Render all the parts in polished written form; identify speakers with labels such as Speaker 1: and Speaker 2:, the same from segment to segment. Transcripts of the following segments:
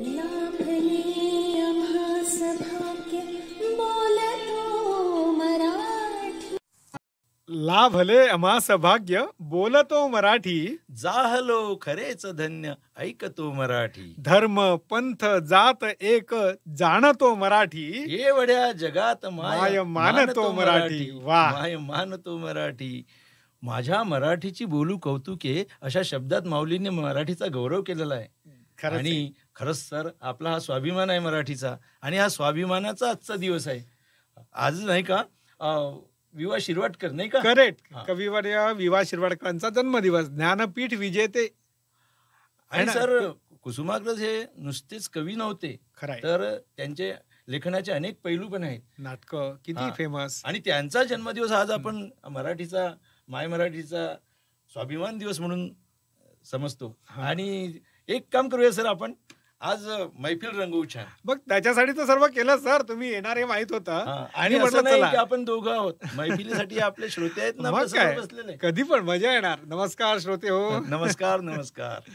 Speaker 1: लाभले आम्हास भाग्य बोलतो मराठी.
Speaker 2: लाभले आम्हास भाग्य बोलतो मराठी.
Speaker 3: जाहलो खरेच धन्य ऐकतो मराठी.
Speaker 2: धर्म पंथ जात एक जाणतो मराठी.
Speaker 3: एवढ्या जगात
Speaker 2: माय मानतो मराठी. वा.
Speaker 3: माय मानतो मराठी. माझ्या मराठीची बोलू कौतुके अशा शब्दात माऊलींनी मराठीचा गौरव केलेला आहे.
Speaker 2: खरंच
Speaker 3: आणि खरंच सर आपला हा स्वाभिमान आहे मराठीचा, आणि हा स्वाभिमानाचा आजचा दिवस आहे. आज नाही का विवा शिरवाडकर नाही का,
Speaker 2: करेक्ट, कविवर्य विवा शिरवाडकरांचा जन्मदिवस, ज्ञानपीठ विजेते.
Speaker 3: आणि सर कुसुमाग्रज हे नुसतेच कवी नव्हते, तर त्यांचे लेखनाचे अनेक पैलू पण आहेत.
Speaker 2: नाटक किती फेमस.
Speaker 3: आणि त्यांचा जन्मदिवस आज आपण मराठीचा, माय मराठीचा स्वाभिमान दिवस म्हणून समजतो. आणि एक काम करूया सर, आपण आज मैफिल रंगवू छान.
Speaker 2: बघ त्याच्यासाठी तर सर्व केलं सर, तुम्ही येणार हे माहित होतं.
Speaker 3: आणि असं नाही की आपण दोघं आहोत, मैफिलीसाठी आपले श्रोते आहेत ना बसलेले.
Speaker 2: कधी पण मजा येणार. नमस्कार श्रोते हो.
Speaker 3: नमस्कार नमस्कार.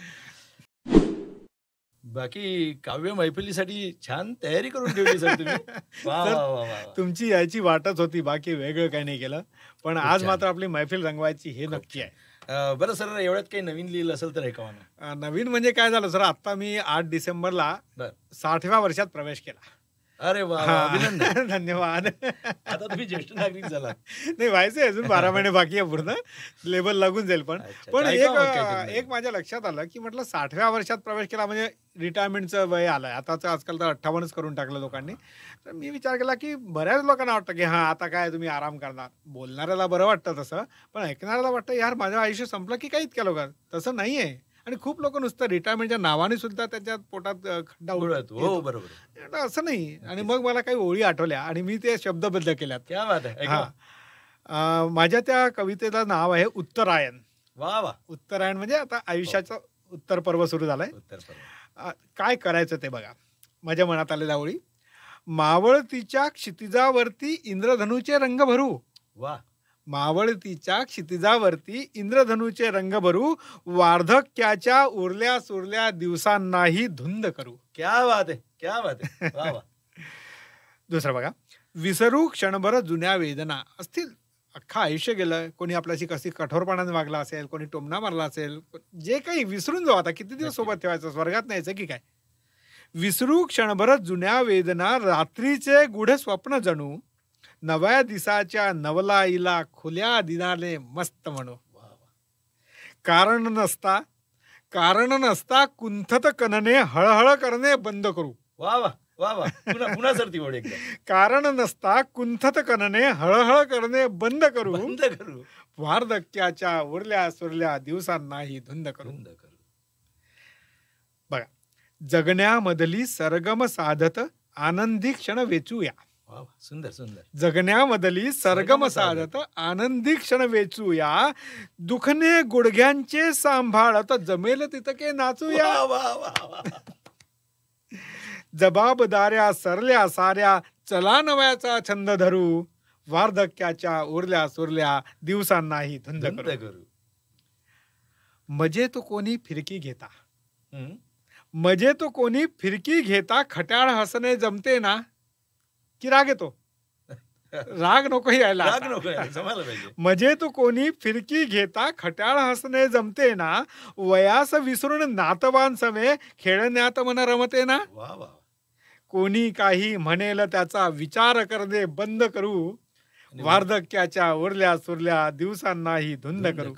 Speaker 3: बाकी काव्य मैफिलीसाठी छान तयारी करून ठेवली सर तुम्ही. वा वा वा.
Speaker 2: तुमची याची वाटच होती, बाकी वेगळं काही नाही केलं. पण आज मात्र आपली मैफिल रंगवायची हे नक्की आहे.
Speaker 3: बरं सर, एवढ्यात काही नवीन लिहिलं असेल तर ऐकावं ना.
Speaker 2: नवीन म्हणजे काय झालं सर, आता मी 8 डिसेंबरला 60व्या वर्षात प्रवेश केला.
Speaker 3: अरे वा, अभिनंदन.
Speaker 2: धन्यवाद.
Speaker 3: आता तुम्ही ज्येष्ठ नागरिक झाला.
Speaker 2: नाही, व्हायचंय अजून 12 महिने बाकी आहे, पूर्ण लेबल लागून जाईल. पण एक माझ्या लक्षात आलं की म्हटलं 60व्या वर्षात प्रवेश केला म्हणजे रिटायरमेंटचं वय आलंय. आताच आजकाल तर 58च करून टाकलं लोकांनी. तर मी विचार केला की बऱ्याच लोकांना वाटतं की हा आता काय तुम्ही आराम करणार. बोलणाऱ्याला बरं वाटतं तसं, पण ऐकणाऱ्याला वाटतं यार माझं आयुष्य संपलं की काय इतक्या लोकांना. तसं नाहीये. आणि खूप लोक नुसतं रिटायरमेंटच्या नावाने सुद्धा त्याच्यात पोटात खड्डा उडतो.
Speaker 3: हो बरोबर,
Speaker 2: असं नाही. आणि मग मला काही ओळी आठवल्या आणि मी ते शब्दबद्ध केल्यात.
Speaker 3: क्या बात आहे.
Speaker 2: माझ्या त्या कवितेचं नाव आहे उत्तरायण.
Speaker 3: वा वा.
Speaker 2: उत्तरायण म्हणजे आता आयुष्याचं उत्तर पर्व सुरू झालंय. काय करायचं ते बघा. माझ्या मनात आलेल्या ओळी. मावळतीच्या क्षितिजावरती इंद्रधनुचे रंग भरू.
Speaker 3: वा.
Speaker 2: मावळतीच्या क्षितिजावरती इंद्रधनुचे रंग भरू, वार्धक्याच्या उरल्या सुरल्या दिवसांनाही धुंद करू.
Speaker 3: क्या बात आहे, क्या बात आहे. वा वा.
Speaker 2: दुसरं बघा. विसरू क्षणभर जुन्या वेदना. असतील, अख्खा आयुष्य गेलं, कोणी आपल्याशी कशी कठोरपणाने वागला असेल, कोणी टोमणा मारला असेल, जे काही विसरून जाऊ. आता किती दिवस सोबत ठेवायचं, स्वर्गात न्यायचं की काय. विसरू क्षणभर जुन्या वेदना, रात्रीचे गूढ स्वप्न जणू, नव्या दिसाच्या नवलाईला खुल्या दिनाले मस्त म्हणू. कारण नसता कुंठत कनने हळहळ करणे बंद करू.
Speaker 3: वा वा वा वा. पुन्हा सर ती ओळ एकदा.
Speaker 2: कारण नसता कुंठत कनने हळहळ करणे बंद करू. वार्धक्याच्या उरल्या सुरल्या दिवसांनाही धुंद करू. बघा. जगण्यामधली सरगम साधत आनंदी क्षण वेचूया.
Speaker 3: सुंदर सुंदर.
Speaker 2: जगण्यामधली सरगम साधत आनंदी क्षण वेचूया, दुखने गुडघ्यांचे सांभाळत जमेल तितके नाचूया. जबाबदाऱ्या सरल्या साऱ्या चला नव्याचा छंद धरू, वार्धक्याच्या उरल्या सुरल्या दिवसांनाही धुंद करू. मजे तो कोणी फिरकी घेता. मजे तो कोणी फिरकी घेता, खट्याळ हसणे जमते ना की राग येतो. राग नको यायला. मजे तू कोणी फिरकी घेता, खट्याळ हसणे जमते ना, वयास विसरून नातवान समे खेळण्यात मन रमते ना. कोणी काही म्हणेल त्याचा विचार करणे बंद करू, वार्धक्याच्या उरल्या सुरल्या दिवसांनाही धुंद करू.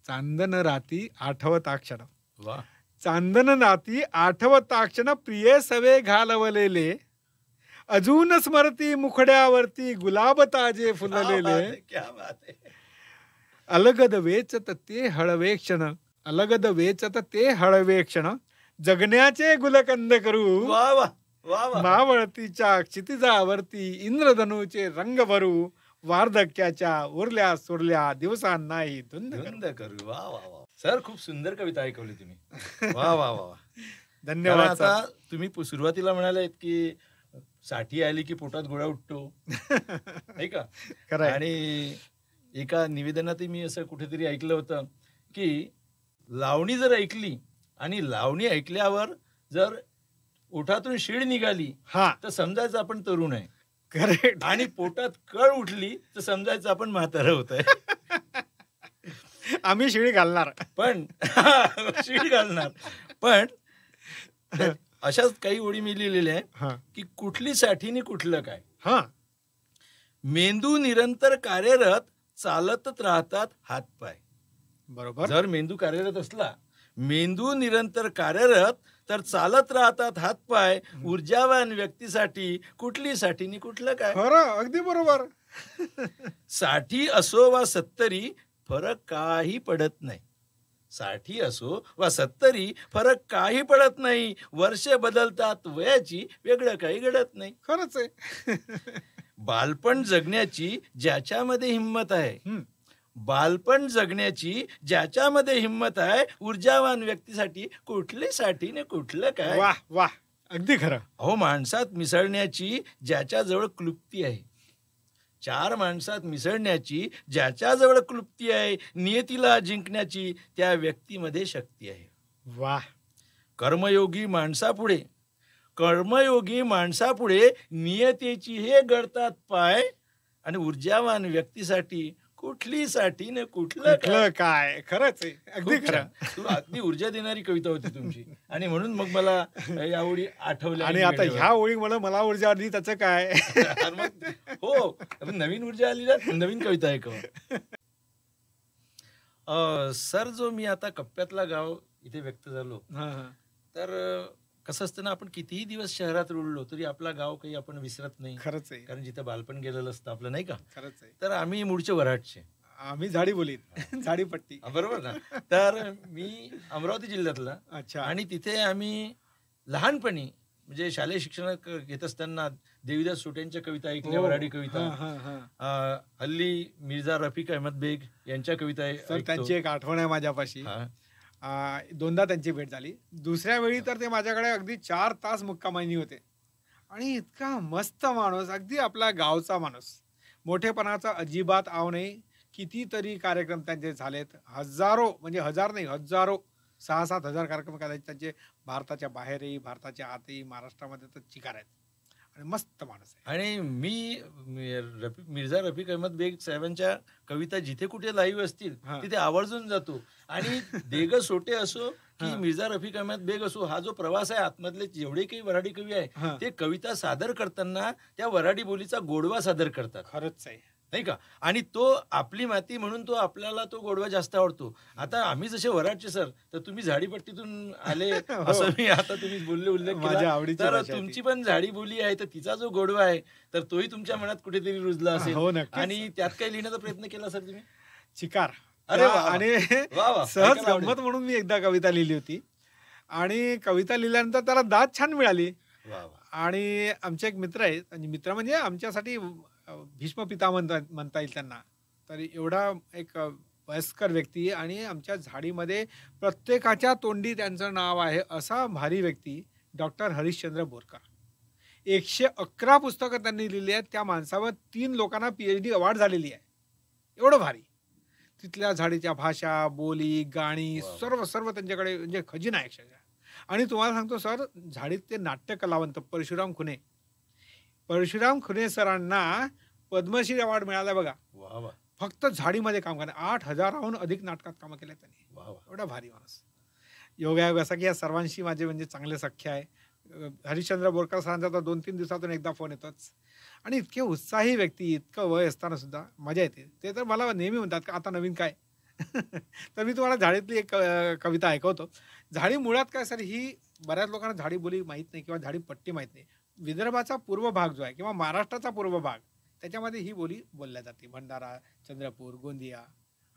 Speaker 2: चांदन राती आठवताक्षण. चांदन राती आठवताक्षण, प्रिये सवे घालवलेले, अजून स्मरती मुखड्यावरती गुलाब ताजे फुललेले. अलगद वेचत ते हळवे क्षण, अलगद वेचत ते हळवे क्षण, जगण्याचे गुलकंद करू. मावळतीच्या क्षितिजावरती इंद्रधनुचे रंग भरू, वार्धक्याच्या उरल्या सुरल्या दिवसांनाही धुंद
Speaker 3: करू. वा वा वा. सर खूप सुंदर कविता ऐकवली तुम्ही. वा वा वा.
Speaker 2: धन्यवाद.
Speaker 3: आता तुम्ही सुरुवातीला म्हणाले की साठी आली की पोटात गोळा उठतो, नाही का. आणि एका निवेदनात मी असं कुठेतरी ऐकलं होतं की लावणी जर ऐकली आणि लावणी ऐकल्यावर जर ओठातून शीळ निघाली
Speaker 2: हा
Speaker 3: तर समजायचं आपण तरुण आहे,
Speaker 2: करेक्ट.
Speaker 3: आणि पोटात कळ उठली तर समजायचं आपण म्हातारं होत आहे.
Speaker 2: आम्ही शिळी घालणार.
Speaker 3: पण शीळ घालणार. पण अशाच काही ओळी मी लिहिलेल्या आहे
Speaker 2: हा
Speaker 3: की कुठली साठी नि कुठलं काय.
Speaker 2: हा
Speaker 3: मेंदू निरंतर कार्यरत, चालतच राहतात हातपाय.
Speaker 2: बरोबर.
Speaker 3: जर मेंदू कार्यरत असला, मेंदू निरंतर कार्यरत तर चालत राहतात हातपाय. ऊर्जावान व्यक्तीसाठी कुठली साठी नि कुठलं काय.
Speaker 2: खरं, अगदी बरोबर.
Speaker 3: साठी असो वा 70 फरक काही पडत नाही. 60 असो वा 70 फरक काही पडत नाही. वर्ष बदलतात वयाची, वेगळं काही घडत नाही.
Speaker 2: खरंच आहे.
Speaker 3: बालपण जगण्याची ज्याच्यामध्ये हिंमत आहे,
Speaker 2: हम्म.
Speaker 3: बालपण जगण्याची ज्याच्यामध्ये हिंमत आहे, ऊर्जावान व्यक्तीसाठी कुठली साठी ने कुठलं काय.
Speaker 2: वाह वाह, अगदी खरं.
Speaker 3: अहो, माणसात मिसळण्याची ज्याच्याजवळ क्लुप्ती आहे, 4 माणसात मिसळण्याची ज्याच्याजवळ क्लुप्ती आहे, नियतीला जिंकण्याची त्या व्यक्तीमध्ये शक्ती आहे.
Speaker 2: वाह.
Speaker 3: कर्मयोगी माणसापुढे नियतीची हे गळतात पाय. आणि ऊर्जावान व्यक्तीसाठी कुठली साठी ने कुठलं काय.
Speaker 2: कुठलं काय. खरंच आहे, अगदी
Speaker 3: खूप
Speaker 2: खरं.
Speaker 3: छान. तू अगदी ऊर्जा देणारी कविता होती तुमची, आणि म्हणून मग मला या ओळी आठवल्या.
Speaker 2: आणि आता ह्या ओळी मला ऊर्जा आली, त्याचं काय.
Speaker 3: हो, नवीन ऊर्जा आली ना, नवीन कविता आहे का. सर, जो मी आता कप्प्यातला गाव इथे व्यक्त झालो,
Speaker 2: हा, हा.
Speaker 3: तर कसं असतं ना, आपण कितीही दिवस शहरात रुळलो तरी आपला गाव काही आपण विसरत नाही.
Speaker 2: खरंच आहे,
Speaker 3: कारण जिथं बालपण गेलेलं असतं आपलं, नाही का.
Speaker 2: खरंच आहे.
Speaker 3: तर आम्ही मूळचे वऱ्हाडचे.
Speaker 2: आम्ही झाडी बोलीत, झाडीपट्टी.
Speaker 3: बरोबर ना. तर मी अमरावती जिल्ह्यातला,
Speaker 2: अच्छा.
Speaker 3: आणि तिथे आम्ही लहानपणी म्हणजे शालेय शिक्षण घेत असताना देवीदास सोटेंच्या कविता ऐकल्या, वऱ्हाडी कविता.
Speaker 2: हा, हा, हा.
Speaker 3: हल्ली मिर्झा रफिक अहमद बेग यांच्या कविता
Speaker 2: सर,
Speaker 3: ऐकतो.
Speaker 2: त्यांची एक आठवण आहे माझ्यापाशी.
Speaker 3: हा.
Speaker 2: 2दा त्यांची भेट झाली. दुसऱ्या वेळी तर ते माझ्याकडे अगदी 4 तास मुक्कामानी होते. आणि इतका मस्त माणूस, अगदी आपला गावचा माणूस. मोठेपणाचा अजिबात आव नाही. कितीतरी कार्यक्रम त्यांचे झालेत, हजारो, म्हणजे हजार नाही, हजारो, 6-7 हजार कार्यक्रम करायचे त्यांचे. भारताच्या बाहेरही, भारताच्या आतही, महाराष्ट्रामध्ये तर चिकार आहेत. आणि मस्त माणूस आहे.
Speaker 3: आणि मी मिर्झा रफिक अहमद बेग साहेबांच्या कविता जिथे कुठे लाईव्ह असतील
Speaker 2: हा.
Speaker 3: तिथे आवर्जून जातो. आणि देग सोटे असो की
Speaker 2: हा.
Speaker 3: मिर्झा रफिक अहमद बेग असो, हा जो प्रवास आहे, आतमधले जेवढे काही वऱ्हाडी कवी आहे
Speaker 2: हा.
Speaker 3: ते कविता सादर करताना त्या वऱ्हाडी बोलीचा गोडवा सादर करतात,
Speaker 2: खरंच आहे.
Speaker 3: नाही का. आणि तो आपली माती म्हणून तो आपल्याला तो गोडवा जास्त आवडतो. आता आम्ही जसे वऱ्हाडचे सर, तर तुम्ही झाडीपट्टीतून आले असं मी आता तुम्ही बोलले, उल्लेख
Speaker 2: माझ्या
Speaker 3: केला.
Speaker 2: आवडीची
Speaker 3: तर
Speaker 2: भाषा आहे ती.
Speaker 3: तुमची पण झाडी बोली आहे, तर तिचा जो गोडवा आहे तर तोही तुमच्या मनात कुठेतरी रुजला असेल.
Speaker 2: हो, नक्कीच.
Speaker 3: आणि त्यात काही लिहिण्याचा प्रयत्न केला सर तुम्ही.
Speaker 2: चिकार.
Speaker 3: अरे वा, वा.
Speaker 2: आणि
Speaker 3: वा वा,
Speaker 2: सहज
Speaker 3: ऐकायला आवडेल.
Speaker 2: गंमत म्हणून मी एकदा कविता लिहिली होती. आणि कविता लिहिल्यानंतर त्याला दाद छान मिळाली.
Speaker 3: वा वा.
Speaker 2: आणि आमचे एक मित्र आहेत, आणि मित्र म्हणजे आमच्यासाठी भीष्म पिता म्हणता येईल त्यांना. तर एवढा एक वयस्कर व्यक्ती, आणि आमच्या झाडीमध्ये प्रत्येकाच्या तोंडी त्यांचं नाव आहे, असा भारी व्यक्ती डॉक्टर हरिश्चंद्र बोरकर. 111 पुस्तकं त्यांनी लिहिली आहेत. त्या माणसावर 3 लोकांना PhD अवॉर्ड झालेली आहे. एवढं भारी. तिथल्या झाडीच्या भाषा, बोली, गाणी, सर्व त्यांच्याकडे म्हणजे खजिना आहे अक्षरशः. आणि तुम्हाला सांगतो सर, झाडीतले नाट्य कलावंत परशुराम खुने सरांना पद्मश्री अवॉर्ड मिळाला बघा.
Speaker 3: वा वा.
Speaker 2: फक्त झाडीमध्ये काम करणे. 8,000हून अधिक नाटकात कामं केले त्यांनी.
Speaker 3: वा वा.
Speaker 2: एवढा भारी माणूस. योगायोग असा की या सर्वांशी माझे म्हणजे चांगले सख्य आहे. हरिश्चंद्र बोरकर सरांचा तर 2-3 दिवसातून एकदा फोन येतोच. आणि इतके उत्साही व्यक्ती, इतकं वय असताना सुद्धा मजा येते. ते तर मला नेहमी म्हणतात का आता नवीन काय. तर मी तुम्हाला झाडीतली एक कविता ऐकवतो. झाडी मुळात काय सर, ही बऱ्याच लोकांना झाडी बोली माहीत नाही किंवा झाडी पट्टी माहीत नाही. विदर्भाचा पूर्व भाग जो आहे किंवा महाराष्ट्राचा पूर्व भाग, त्याच्यामध्ये ही बोली बोलल्या जाते. भंडारा, चंद्रपूर, गोंदिया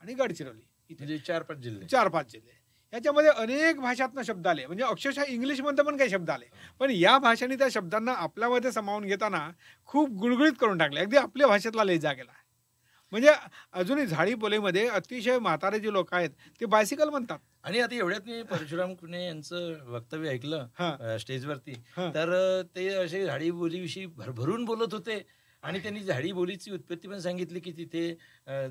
Speaker 2: आणि गडचिरोली, इथे
Speaker 3: म्हणजे 4-5 जिल्हे.
Speaker 2: 4-5 जिल्हे. याच्यामध्ये अनेक भाषातनं शब्द आले, म्हणजे अक्षरशः इंग्लिशमधनं पण काही शब्द आले. पण या भाषांनी त्या शब्दांना आपल्यामध्ये सामावून घेताना खूप गुळगुळीत करून टाकले. अगदी आपल्या भाषेतला लहेजा गेला. म्हणजे अजूनही झाडी बोलीमध्ये अतिशय म्हातारे जे लोक आहेत ते बायसिकल म्हणतात.
Speaker 3: आणि आता एवढ्यात मी परशुराम खुने यांचं वक्तव्य ऐकलं स्टेजवरती. तर ते असे झाडी बोलीविषयी भरभरून बोलत होते. आणि त्यांनी झाडी बोलीची उत्पत्ती पण सांगितली की तिथे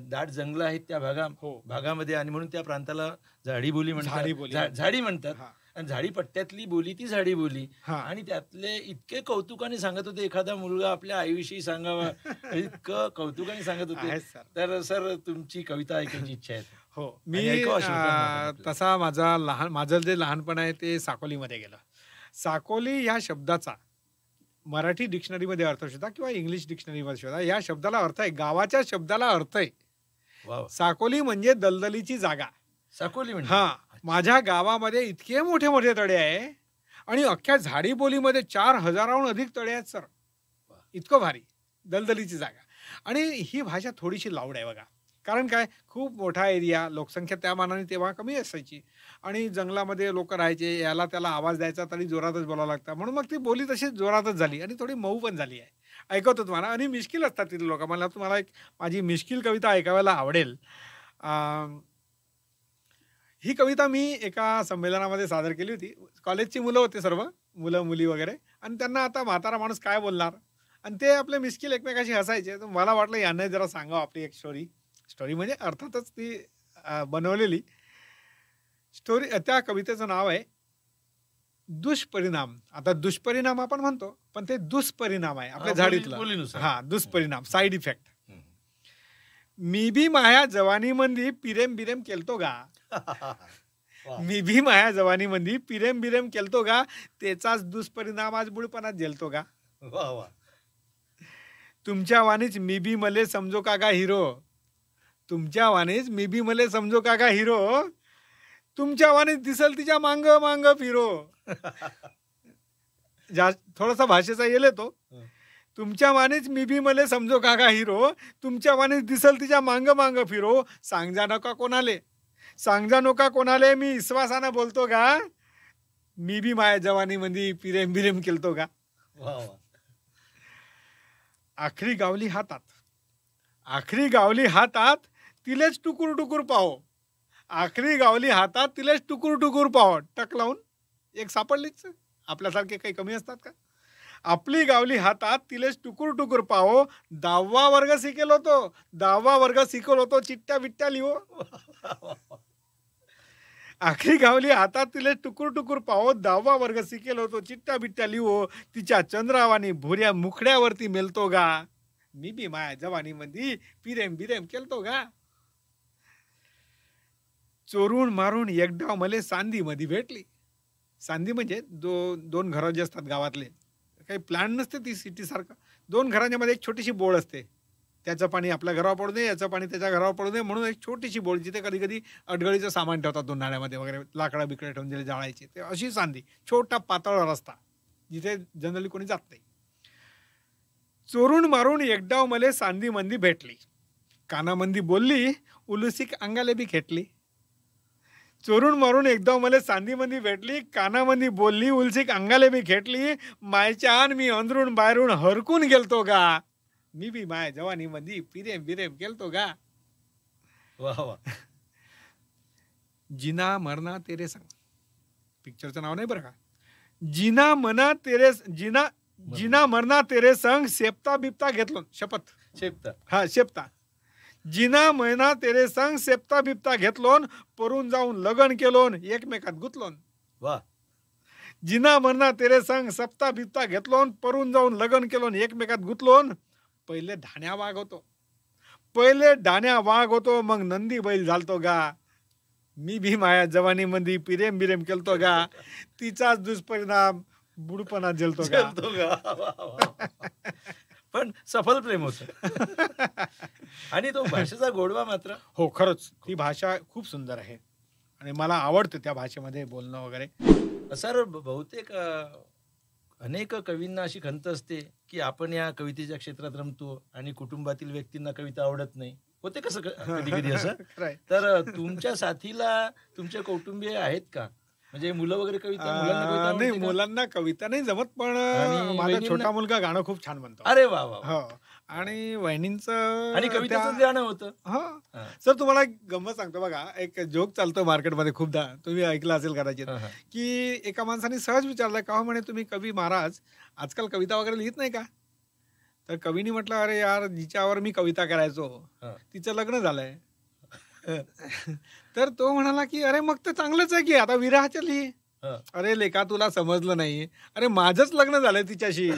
Speaker 3: दाट जंगल आहेत त्या भागामध्ये, आणि म्हणून त्या प्रांताला झाडी बोली म्हणतात, झाडी म्हणतात. आणि झाडीपट्ट्यातली बोली ती झाडी बोली.
Speaker 2: हा.
Speaker 3: आणि त्यातले इतके कौतुकाने सांगत होते, एखादा मुलगा आपल्या आईविषयी सांगावा इतकं कौतुकाने सांगत होते.
Speaker 2: आहेच सर.
Speaker 3: तर सर तुमची कविता ऐकायची इच्छा आहे.
Speaker 2: हो,
Speaker 3: आणि
Speaker 2: मी
Speaker 3: ऐकावं श्रोत्यांना.
Speaker 2: तसा माझं जे लहानपण आहे ते साकोलीमध्ये गेलं. साकोली ह्या शब्दाचा मराठी डिक्शनरीमध्ये अर्थ शोधा किंवा इंग्लिश डिक्शनरीमध्ये शोधा, या शब्दाला अर्थ आहे, गावाच्या शब्दाला अर्थ आहे.
Speaker 3: वा वा.
Speaker 2: साकोली म्हणजे दलदलीची जागा.
Speaker 3: साकोली म्हणजे
Speaker 2: हा, माझ्या गावामध्ये इतके मोठे मोठे तळे आहे आणि अख्ख्या झाडी बोलीमध्ये 4000हून अधिक तळे आहेत सर. इतकं भारी दलदलीची जागा. आणि ही भाषा थोडीशी लाऊड आहे बघा. कारण काय, खूप मोठा एरिया, लोकसंख्या त्या मानाने तेव्हा कमी असायची आणि जंगलामध्ये लोक राहायचे, याला त्याला आवाज द्यायचा तरी जोरातच बोलावं लागतं, म्हणून मग ती बोली तशीच जोरातच झाली आणि थोडी मऊ पण झाली आहे. ऐकवतो तुम्हाला. आणि मिश्किल असतात तिथे लोक. मला तुम्हाला एक माझी मिश्किल कविता ऐकायला आवडेल. ही कविता मी एका संमेलनामध्ये सादर केली होती. कॉलेजची मुलं होते, सर्व मुलं मुली वगैरे, आणि त्यांना आता म्हातारा माणूस काय बोलणार, आणि ते आपले मिश्किल एकमेकाशी हसायचे. तर मला वाटलं यांना जरा सांगावं आपली एक स्टोरी म्हणजे अर्थातच ती बनवलेली स्टोरी. त्या कवितेचं नाव आहे दुष्परिणाम. आता दुष्परिणाम आपण म्हणतो, पण ते दुष्परिणाम आहे आपल्या झाडीतलं.
Speaker 3: बोलीनुसार.
Speaker 2: हा, दुष्परिणाम, साईड इफेक्ट. मी बी माया जवानी मंदी पिरेम बिरेम केलतो गा. मी बी माया जवानी मंदी पिरेम बिरेम केलतो गा, त्याचाच दुष्परिणाम आज बुडपणात झेलतो गा.
Speaker 3: वा वा.
Speaker 2: तुमच्या वाणीच मी बी मले समजो का गा हिरो. तुमच्या वाणीच मी बी मले समजो का गा हिरो. तुमच्या वाणीच दिसल तिच्या मांग मांग फिरो. थोडासा भाषेचा येल येतो. तुमच्या वाणीच मी बी मले समजो का गा हिरो. तुमच्या वाणीच दिसल तिच्या मांग मांग फिरो. सांगजा नका कोणाले, सांगजा नका कोणाले, मी विश्वासानं बोलतो गा. मी बी माया जवानी मंदी पिरेम बिरेम केलतो गा.
Speaker 3: वा वा.
Speaker 2: आखरी गावली हातात, आखरी गावली हातात, तिलेच टुकूर टुकूर पाहो. आखरी गावली हातात, तिलेच टुकूर टुकूर पाहो. टक लावून एक सापडलीच. आपल्यासारखे काही कमी असतात का. आपली गावली हातात, तिलेच टुकूर टुकूर पाहो. 10वा वर्ग शिकेल होतो, 10वा वर्ग शिकल होतो, चिट्ट्या बिट्ट्या लिहो. आखरी गावली हातात, तिले टुकूर टुकूर पाहो. 10वा वर्ग शिकेल होतो, चिट्ट्या बिट्ट्या लिहो. तिच्या चंद्रावानी भुऱ्या मुखड्यावरती मेलतो गा. मी बी माया जवानी मंदी पिरेम बिरेम केलतो गा. चोरून मारून एक डाव मले सांदी मध्ये भेटली. सांदी म्हणजे दोन घरं जे असतात गावातले, काही प्लॅन नसते ती सिटी सारखं. 2 घरांच्या मध्ये एक छोटीशी बोळ असते. त्याचं पाणी आपल्या घरावर पडू नये, याचं पाणी त्याच्या घरावर पडू नये, म्हणून एक छोटीशी बोळ, जिथे कधी कधी अडगळीचं सामान ठेवतात 2 नाण्यामध्ये वगैरे, लाकडं बिकडे ठेवून दिले जाळायचे. ते अशी सांदी, छोटा पातळ रस्ता, जिथे जनरली कोणी जात नाही. चोरून मारून एक डाव मले सांदी मंदी भेटली. कानामंदी बोलली, उलुसिक अंगाले बी खेटली. चोरून मारून एकदा मला सांदीमंदी भेटली, कानामंदी बोलली, उलसिक अंगाले बी खेटली. मायच्यान मी अंदरून बाहेरून हरकून गेलतो गा. मी बी माय जवानी मंदी पिरेम बिरेम केलतो गा.
Speaker 3: वा वा.
Speaker 2: जिना मरना तेरे संग, पिक्चरचं नाव नाही बरं का. जिना मरना तेरे संग, सेपता बिपता घेतलो. शपथ,
Speaker 3: शेपता.
Speaker 2: हा शेपता. जिना महिना तेरे संग, सेपता बिपता घेतलोन, परून जाऊन लगन केलोन, एकमेकात गुतलोन.
Speaker 3: वा.
Speaker 2: जिना मरना तेरे संग, सप्ता बिपता घेतलोन, परून जाऊन लगन केलोन, एकमेकात गुतलोन. पहिले ढाण्या वाघ होतो, मग नंदी बैल झालतो गा. मी भी माया जवानी मंदी पिरेम बिरेम केलतो गा. तिचाच दुष्परिणाम बुडपणा झेलतो गा.
Speaker 3: पण सफल प्रेम होतं. आणि तो भाषेचा गोडवा मात्र.
Speaker 2: हो, खरंच ती भाषा खूप सुंदर आहे आणि मला आवडतं त्या भाषेमध्ये बोलणं वगैरे.
Speaker 3: सर, बहुतेक अनेक कवींना अशी खंत असते की आपण या कवितेच्या क्षेत्रात रमतो आणि कुटुंबातील व्यक्तींना कविता आवडत नाही. होते कसं कधी कधी असं. तर तुमच्या साथीला तुमचे कौटुंबीय आहेत का? म्हणजे मुलं वगैरे मुलांना कविता
Speaker 2: नाही, मुलांना कविता नाही जमत, पण माझा छोटा मुलगा गाणं खूप छान म्हणतो.
Speaker 3: अरे वा वा.
Speaker 2: हो, आणि वहिनींचं
Speaker 3: आणि कवितेचं गाणं होतं.
Speaker 2: हो सर, तुम्हाला एक गंमत सांगतो बघा. एक जोक चालतो मार्केटमध्ये खूपदा, तुम्ही ऐकला असेल कदाचित, की एका माणसाने सहज विचारलं, का म्हणे तुम्ही कवी महाराज आजकाल कविता वगैरे लिहित नाही का? तर कवीनी म्हटलं, अरे यार, जिच्यावर मी कविता करायचो तिचं लग्न झालंय. तर तो म्हणाला की अरे मग तर चांगलंच आहे की, आता विरहाच्या लिही.
Speaker 3: हं.
Speaker 2: अरे लेका तुला समजलं नाही, अरे माझंच लग्न झालंय तिच्याशी.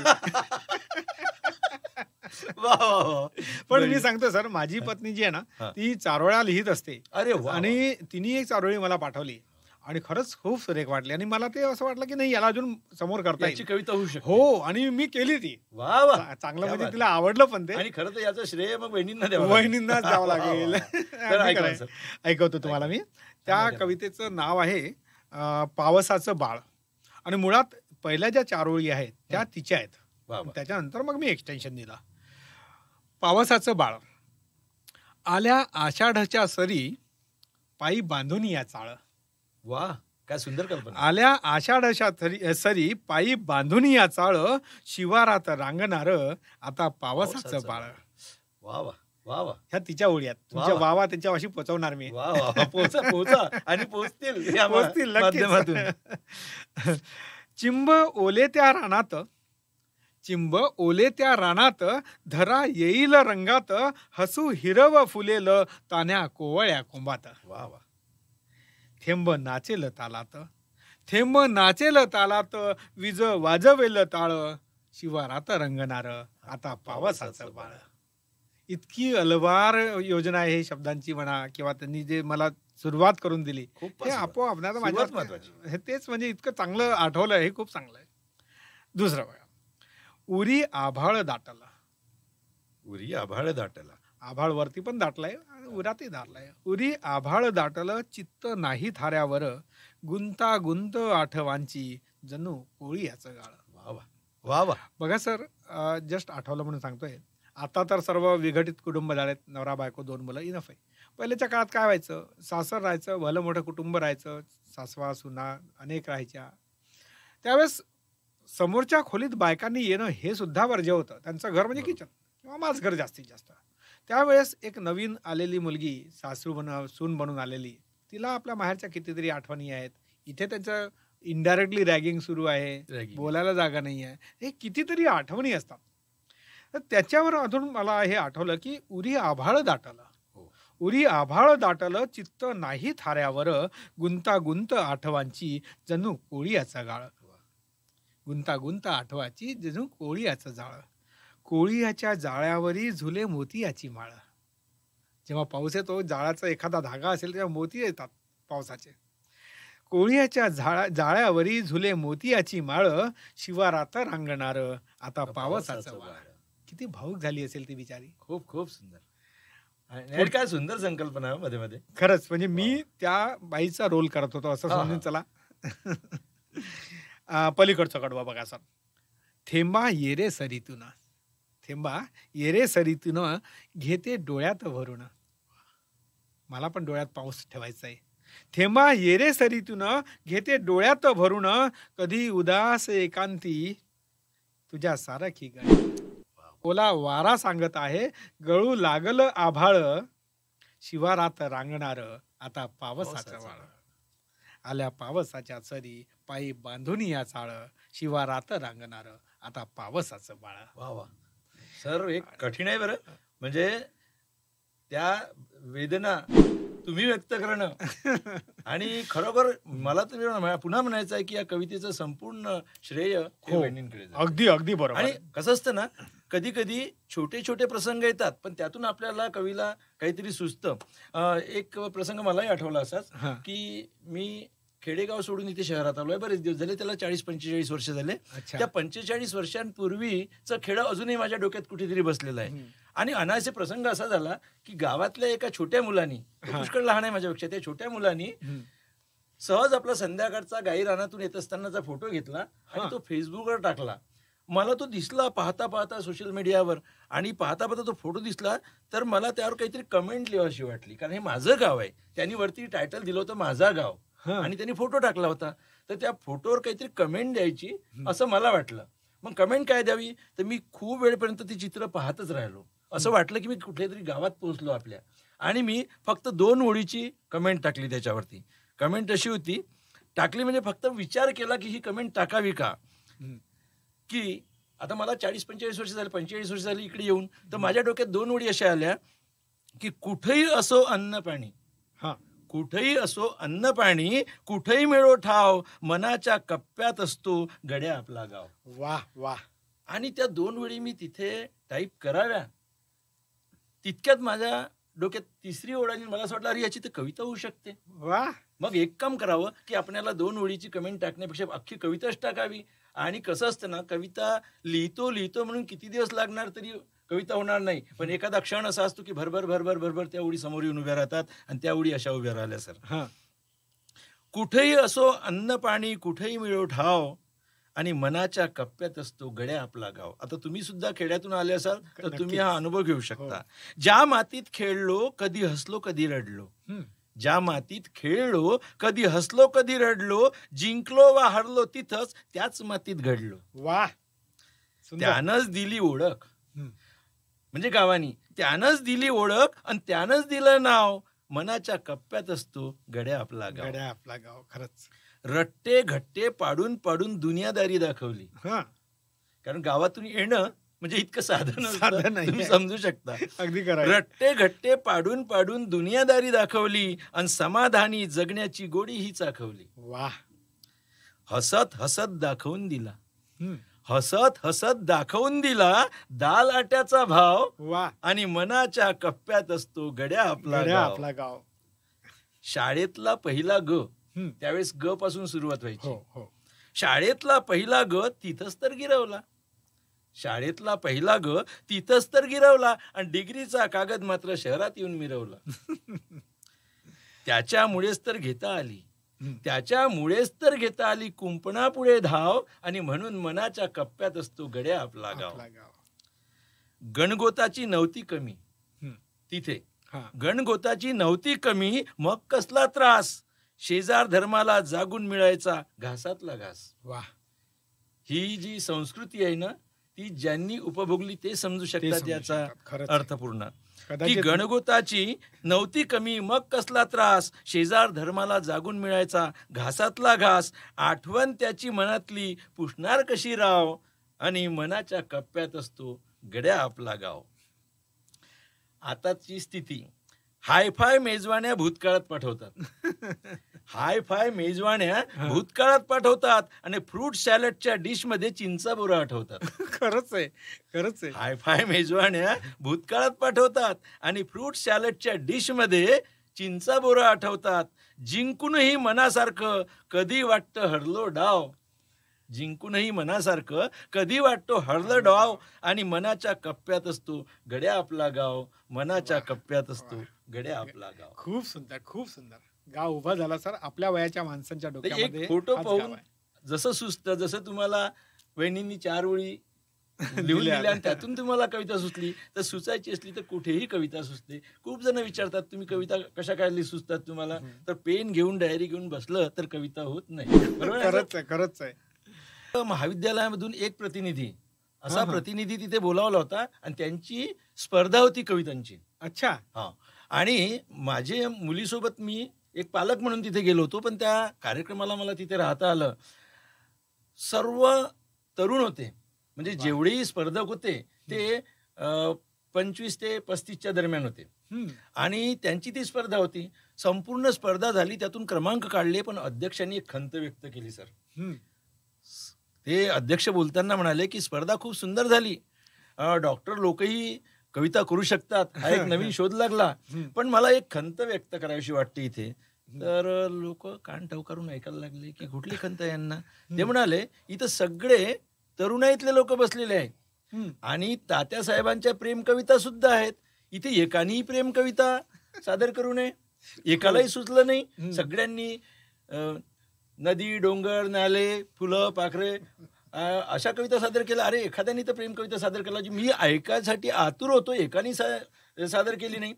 Speaker 3: वा वा वा.
Speaker 2: पण
Speaker 3: बरी.
Speaker 2: मी सांगतो सर, माझी पत्नी जी आहे ना,
Speaker 3: हा.
Speaker 2: ती चारोळ्या लिहित असते.
Speaker 3: अरे वा.
Speaker 2: आणि तिने एक चारोळी मला पाठवली आणि खरंच खूप सुरेख वाटली आणि मला ते असं वाटलं की नाही, याला अजून समोर करता
Speaker 3: याची
Speaker 2: येईल.
Speaker 3: कविता होऊ शकते.
Speaker 2: हो, आणि मी केली ती.
Speaker 3: वा वा.
Speaker 2: चांगलं,
Speaker 3: क्या
Speaker 2: म्हणजे
Speaker 3: बात
Speaker 2: तिला आवडलं पण ते.
Speaker 3: आणि खरं तर याचं श्रेय मग वहिनींना द्यावं लागेल.
Speaker 2: वहिनींनाच द्यावं
Speaker 3: वा,
Speaker 2: लागेल.
Speaker 3: वा, वा. तर
Speaker 2: अगदी
Speaker 3: ऐका
Speaker 2: खरंय.
Speaker 3: सर.
Speaker 2: ऐकवतो तुम्हाला मी. त्या
Speaker 3: सांगा जरा.
Speaker 2: कवितेचं नाव आहे पावसाचं बाळ. आणि मुळात पहिल्या ज्या चारोळी आहेत त्या तिच्या आहेत.
Speaker 3: वा वा.
Speaker 2: त्याच्यानंतर मग मी एक्सटेन्शन दिला. पावसाचं बाळ. आल्या आषाढच्या सरी, पायी बांधून या चाळ.
Speaker 3: वा, काय सुंदर कल्पना.
Speaker 2: आल्या आषाढच्या सरी, पायी बांधून या चाळ. शिवारात रांगणार आता पावसाचं
Speaker 3: पावसाचं
Speaker 2: बाळ.
Speaker 3: वा वा वा वा
Speaker 2: ह्या तिच्या ओळी आहेत. तुमच्या
Speaker 3: वा.
Speaker 2: वावा त्यांच्यापाशी पोहोचवणार मी.
Speaker 3: वा वा वा. पोहोचा पोहोचा आणि पोहोचतील या
Speaker 2: पोहोचतील नक्कीच.
Speaker 3: माध्यमातून.
Speaker 2: चिंब ओले त्या रानात, चिंब ओले त्या रानात, धरा येईल रंगात, हसू हिरव फुलेल तान्या कोवळ्या कुंभात.
Speaker 3: वा वा.
Speaker 2: थेंब नाचेल तालात, थेंब नाचेल तालात, विज वाजवेल टाळ. शिवारात रंगणार आता पावसाचं बाळ. इतकी अलवार योजना आहे हे शब्दांची म्हणा, किंवा त्यांनी जे मला सुरुवात करून दिली,
Speaker 3: खूप
Speaker 2: हे आपोआप ना
Speaker 3: सुरुवात महत्वाची.
Speaker 2: हे तेच म्हणजे इतकं चांगलं आठवलं, हे खूप चांगलं आहे. दुसरं बघा, उरी आभाळ दाटला.
Speaker 3: उरी आभाळ दाटला.
Speaker 2: आभाळ वरती पण दाटलाय आणि उरातही दाटलाय. उरी आभाळ दाटलं, चित्त नाही थाऱ्यावर, गुंतागुंत आठवांची जणू कोळी याचं गाळ.
Speaker 3: वा वा वा वा.
Speaker 2: बघा सर, जस्ट आठवलं म्हणून सांगतोय. आता तर सर्व विघटित कुटुंब झालेत, नवरा बायको 2 मुलं इनफ आहे. पहिल्याच्या काळात काय व्हायचं, सासर राहायचं, भलं मोठं कुटुंब राहायचं, सासवा सुना अनेक राहायच्या. त्यावेळेस समोरच्या खोलीत बायकांनी येणं हे सुद्धा वर्ज्य होतं. त्यांचं घर म्हणजे किचन किंवा माझं घर जास्तीत जास्त. त्यावेळेस एक नवीन आलेली मुलगी, सून बनून आलेली, तिला आपल्या माहेरच्या कितीतरी आठवणी आहेत. इथे त्याचं इनडायरेक्टली रॅगिंग सुरू आहे,
Speaker 3: Ragging.
Speaker 2: बोलायला जागा नाही आहे, हे कितीतरी आठवणी असतात. तर त्याच्यावर अजून मला हे आठवलं की उरी आभाळ दाटलं.
Speaker 3: हो.
Speaker 2: उरी आभाळ दाटलं, चित्त नाही थाऱ्यावर, गुंतागुंत आठवांची जणू कोळीयाचा गाळ. गुंतागुंत आठवाची जणू कोळीयाचं जाळ. कोळीयाच्या जाळ्यावरी झुले मोतियाची माळ. जेव्हा पाऊस येतो, जाळाचा एखादा धागा असेल तेव्हा मोती येतात पावसाचे. कोळीयाच्या जाळ्यावरी झुले मोतियाची माळ. शिवारात रांगणार आता पावसाचं बाळ. किती भावुक झाली असेल ती बिचारी.
Speaker 3: खूप खूप सुंदर. आणि काय सुंदर संकल्पना आहे मध्ये मध्ये.
Speaker 2: खरंच म्हणजे मी त्या बाईचा रोल करत होतो असं
Speaker 3: हा,
Speaker 2: समजून चला. पलीकडचा कडवा बघा सर. थेंबा येरे सरीतून, थेंबा येरे सरीतून, घेते डोळ्यात भरून. मला पण डोळ्यात पाऊस ठेवायचा आहे. थेंबा येरे सरीतून, घेते डोळ्यात भरून, कधी उदास एकांती तुझ्या सारखी गळ. ओला वारा सांगत आहे, गळू लागलं आभाळ. शिवारात रांगणार आता पावसाचं वाळ. आल्या पावसाच्या सरी, पायी बांधून या चाळ. शिवारात रांगणार आता पावसाचं बाळ.
Speaker 3: वा वा. सर एक कठीण आहे बरं. म्हणजे त्या वेदना तुम्ही व्यक्त करणं आणि खरोखर मला तर पुन्हा म्हणायचं आहे की या कवितेचं संपूर्ण श्रेय हे
Speaker 2: हो.
Speaker 3: वहिनींकडे जातं.
Speaker 2: अगदी अगदी बरोबर.
Speaker 3: आणि कसं असतं ना, कधी कधी छोटे छोटे प्रसंग येतात पण त्यातून आपल्याला कवीला काहीतरी सुचतं. एक प्रसंग मलाही आठवला असाच
Speaker 2: हा.
Speaker 3: की मी खेडेगाव सोडून इथे शहरात आलोय. बरेच दिवस झाले, त्याला 40-45 वर्ष झाले.
Speaker 2: अच्छा.
Speaker 3: त्या 45 वर्षांपूर्वीचं खेडं अजूनही माझ्या डोक्यात कुठेतरी बसलेलं आहे.
Speaker 2: हम्म.
Speaker 3: आणि अनायसे प्रसंग असा झाला की गावातल्या एका छोट्या मुलानी, तो
Speaker 2: हा.
Speaker 3: पुष्कळ लहान आहे माझ्यापेक्षा, त्या छोट्या मुलानी
Speaker 2: हम्म.
Speaker 3: सहज आपला संध्याकाळचा गाई रानातून येत असतानाचा फोटो घेतला आणि
Speaker 2: हा.
Speaker 3: तो फेसबुकवर टाकला. मला तो दिसला पाहता पाहता सोशल मीडियावर, आणि पाहता पाहता तो फोटो दिसला तर मला त्यावर काहीतरी कमेंट लिहावीशी वाटली, कारण हे माझं गाव आहे. त्यांनी वरती टायटल दिलं होतं माझा गाव,
Speaker 2: हा.
Speaker 3: आणि त्यांनी फोटो टाकला होता. तर त्या फोटोवर काहीतरी कमेंट द्यायची असं मला वाटलं. मग कमेंट काय द्यावी, तर मी खूप वेळपर्यंत ती चित्र पाहतच राहिलो. असं वाटलं की मी कुठल्या तरी गावात पोहोचलो आपल्या, आणि मी फक्त 2 ओळीची कमेंट टाकली त्याच्यावरती. कमेंट अशी होती, टाकली म्हणजे फक्त विचार केला की ही कमेंट टाकावी का,
Speaker 2: हम्म.
Speaker 3: की आता मला 40-45 वर्ष झाली, 45 वर्ष झाली इकडे येऊन, तर माझ्या डोक्यात 2 ओळी अशा आल्या की कुठेही असो अन्न पाणी,
Speaker 2: हा.
Speaker 3: कुठेही असो अन्न पाणी, कुठेही मिळो ठाव, मनाच्या कप्प्यात असतो गड्या आपला गाव.
Speaker 2: वा वा.
Speaker 3: आणि त्या 2 वेळी मी तिथे टाईप कराव्या तितक्यात माझ्या डोक्यात तिसरी ओळ आली. मला असं वाटलं, अरे याची तर कविता होऊ शकते.
Speaker 2: वा.
Speaker 3: मग एक काम करावं की आपल्याला 2 ओळीची कमेंट टाकण्यापेक्षा अख्खी कविताच टाकावी. आणि कसं असतं ना, कविता लिहितो म्हणून किती दिवस लागणार तरी कविता होणार नाही. पण एखादा क्षण असा असतो की भरभर भरभर भरभर त्या ओळी समोर येऊन उभ्या राहतात आणि त्या ओळी अशा उभ्या राहिल्या सर.
Speaker 2: हा.
Speaker 3: कुठेही असो अन्न पाणी, कुठेही मिळो ठाव, आणि मनाच्या कप्प्यात असतो गड्या आपला गाव. आता तुम्ही सुद्धा खेड्यातून आले असाल तर तुम्ही हा अनुभव घेऊ शकता. ज्या मातीत खेळलो कधी हसलो कधी रडलो, ज्या मातीत खेळलो कधी हसलो कधी रडलो, जिंकलो वा हरलो तिथंच त्याच मातीत घडलो.
Speaker 2: वा.
Speaker 3: त्यानंच दिली ओळख, म्हणजे गावानी त्यानंच दिली ओळख आणि त्यानंच दिलं नाव, मनाच्या कप्प्यात असतो गड्या आपला गाव.
Speaker 2: गड्या आपला गाव. खरंच.
Speaker 3: रट्टे घट्टे पाडून पाडून दुनियादारी दाखवली. कारण गावातून येणं म्हणजे इतकं साधन तुम्ही समजू शकता.
Speaker 2: अगदी खरं.
Speaker 3: रट्टे घट्टे पाडून पाडून दुनियादारी दाखवली आणि समाधानी जगण्याची गोडी ही चाखवली.
Speaker 2: वा.
Speaker 3: हसत हसत दाखवून दिला, हसत हसत दाखवून दिला दाल आट्याचा भाव.
Speaker 2: वा.
Speaker 3: आणि मनाच्या कप्प्यात असतो गड्या आपला
Speaker 2: गाव.
Speaker 3: शाळेतला पहिला ग, त्यावेळेस ग पासून सुरुवात व्हायची.
Speaker 2: हो.
Speaker 3: शाळेतला पहिला ग तिथंच तर गिरवला, शाळेतला पहिला ग तिथंच तर गिरवला आणि डिग्रीचा कागद मात्र शहरात येऊन मिरवला. त्याच्यामुळेच तर घेता आली, त्याच्यामुळेच तर घेता आली कुंपणापुढे धाव, आणि म्हणून मनाच्या कप्प्यात असतो गड्या आपला गाव. गणगोताची नव्हती कमी तिथे, गणगोताची नव्हती कमी, मग कसला त्रास, शेजार धर्माला जागून मिळायचा घासातला घास.
Speaker 2: वा.
Speaker 3: ही जी संस्कृती आहे ना, ती ज्यांनी उपभोगली ते समजू शकतात याचा अर्थपूर्ण. की गणगोताची नव्हती कमी, मग कसला त्रास, शेजार धर्माला जागून मिळायचा घासातला घास, आठवण त्याची मनातली पुसणार कशी राव, आणि मनाच्या कप्प्यात असतो गड्या आपला गाव. आताची स्थिती, हायफाय मेजवान्या भूतकाळात पाठवतात, हायफाय मेजवान्या भूतकाळात पाठवतात आणि फ्रूट सॅलडच्या डिश मध्ये चिंचा बोरा आठवतात.
Speaker 2: खरंच आहे, खरंच आहे.
Speaker 3: हायफाय मेजवान्या भूतकाळात पाठवतात आणि फ्रूट सॅलडच्या डिश मध्ये चिंचा बोरा आठवतात. जिंकूनही मनासारखं कधी वाटतं हरलो डाव, जिंकूनही मनासारखं कधी वाटतो हरलं डाव, आणि मनाच्या कप्प्यात असतो गड्या आपला गाव, मनाच्या कप्प्यात असतो गड्या आपला गाव.
Speaker 2: खूप सुंदर, खूप सुंदर. गाव उभा झाला सर आपल्या वयाच्या माणसांच्या डोक्यामध्ये.
Speaker 3: एक फोटो पाहून जसं सुचतं, जसं तुम्हाला वहिनींनी 4 ओळी लिहून दिल्या आणि त्यातून तुम्हाला कविता सुचली, तर सुचायची असली तर कुठेही कविता सुचते. खूप जण विचारतात तुम्ही कविता कशा काय सुचतात तुम्हाला, तर पेन घेऊन डायरी घेऊन बसलं तर कविता होत नाही.
Speaker 2: खरंच आहे, खरंच आहे.
Speaker 3: महाविद्यालयामधून एक प्रतिनिधी, असा प्रतिनिधी तिथे बोलावला होता आणि त्यांची स्पर्धा होती कवितांची.
Speaker 2: अच्छा.
Speaker 3: हा. आणि माझ्या मुलीसोबत मी एक पालक म्हणून तिथे गेलो होतो, पण त्या कार्यक्रमाला मला तिथे राहता आलं. सर्व तरुण होते, म्हणजे जेवढेही स्पर्धक होते ते 25 ते 35च्या दरम्यान होते. आणि त्यांची ती स्पर्धा होती. संपूर्ण स्पर्धा झाली, त्यातून क्रमांक काढले, पण अध्यक्षांनी एक खंत व्यक्त केली सर. ते अध्यक्ष बोलताना म्हणाले की स्पर्धा खूप सुंदर झाली, डॉक्टर लोकही कविता करू शकतात, हा एक नवीन शोध लागला, पण मला एक खंत व्यक्त करावीशी वाटते इथे. तर लोक कान टवकारून ऐकायला लागले की कुठली खंत आहे यांना. ते म्हणाले इथं सगळे तरुणाईतले लोक बसलेले आहेत आणि तात्यासाहेबांच्या प्रेम कविता सुद्धा आहेत, इथे एकानेही प्रेम कविता सादर करू नये, एकालाही सुचलं नाही. सगळ्यांनी नदी, डोंगर, नाले, फुलं, पाखरे अशा कविता सादर केल्या. अरे एखाद्याने तर प्रेम कविता सादर केला, मी ऐकायसाठी आतुर होतो, एकाने सादर केली नाही.